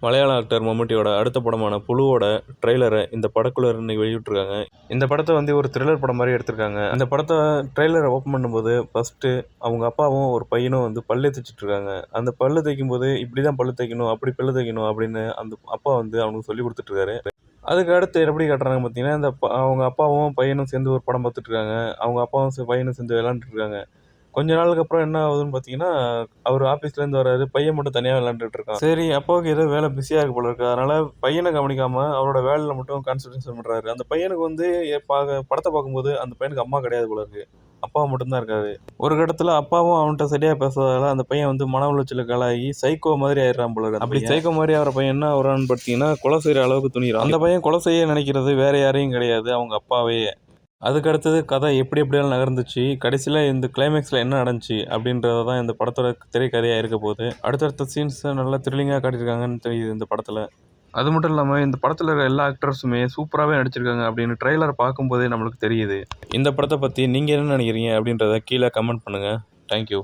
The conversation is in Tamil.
மலையாள ஆக்டர் மம்முட்டியோட அடுத்த படமான புழுவோட ட்ரெய்லரை இந்த படக்குழுவினர் இன்னைக்கு வெளியிட்டிருக்காங்க. இந்த படத்தை வந்து ஒரு த்ரில்லர் படம் மாதிரி எடுத்திருக்காங்க. இந்த படத்தை ட்ரெய்லரை ஓப்பன் பண்ணும்போது ஃபர்ஸ்ட்டு அவங்க அப்பாவும் ஒரு பையனும் வந்து பல்லு தேய்ச்சிட்டு இருக்காங்க. அந்த பல்லு தேய்க்கும் போது இப்படி தான் பல்லு தேய்க்கணும், அப்படி பல்லு தேய்க்கணும் அப்படின்னு அந்த அப்பா வந்து அவனுக்கு சொல்லி கொடுத்துட்டு இருக்காரு. அதுக்கு அடுத்து எப்படி காட்டுறாங்க பார்த்தீங்கன்னா, அவங்க அப்பாவும் பையனும் சேர்ந்து ஒரு படம் பார்த்துட்டு இருக்காங்க. அவங்க அப்பாவும் பையனும் சேர்ந்து விளையாண்டுட்டு இருக்காங்க. கொஞ்ச நாளுக்கு அப்புறம் என்ன ஆகுதுன்னு பார்த்தீங்கன்னா, அவரு ஆஃபீஸ்லேருந்து வராரு. பையன் மட்டும் தனியா விளையாண்டுட்டு இருக்கான். சரி, அப்பாவுக்கு ஏதோ வேலை பிஸியா இருக்கு போல இருக்கு. அதனால பையன கவனிக்காம அவரோட வேலையில மட்டும் கான்சன்ட்ரேஷன் பண்றாரு. அந்த பையனுக்கு வந்து படத்த பார்க்கும்போது அந்த பையனுக்கு அம்மா கிடையாது போல இருக்கு. அப்பா மட்டும் தான் இருக்காரு. ஒரு கட்டத்துல அப்பாவும் அவன்கிட்ட சரியா பேசாததால அந்த பையன் வந்து மன உளைச்சலுக்கு ஆளாகி சைக்கோ மாதிரி ஆயிடுறான் போல இருக்கு. அப்படி சைக்கோ மாதிரி ஆகிற பையன் என்ன ஆகுறான்னு பார்த்தீங்கன்னா, கொலை செய்யற அளவுக்கு துணிகிறான். அந்த பையன் கொலை செய்ய நினைக்கிறது வேற யாரையும் கிடையாது, அவங்க அப்பாவே. அதுக்கு அடுத்தது கதை எப்படி எப்படியெல்லாம் நகர்ந்துச்சு, கடைசியில் இந்த கிளைமேக்ஸில் என்ன நடந்துச்சு அப்படின்றது தான் இந்த படத்தோட திரைக்கதையாக இருக்க போகுது. அடுத்தடுத்த சீன்ஸை நல்லா த்ரில்லிங்காக காட்டியிருக்காங்கன்னு தெரியுது இந்த படத்தில். அது மட்டும் இல்லாமல் இந்த படத்தில் இருக்கிற எல்லா ஆக்டர்ஸுமே சூப்பராகவே நடிச்சிருக்காங்க அப்படின்னு ட்ரெய்லர் பார்க்கும்போதே நம்மளுக்கு தெரியுது. இந்த படத்தை பற்றி நீங்கள் என்ன நினைக்கிறீங்க அப்படின்றத கீழே கமெண்ட் பண்ணுங்கள். தேங்க்யூ.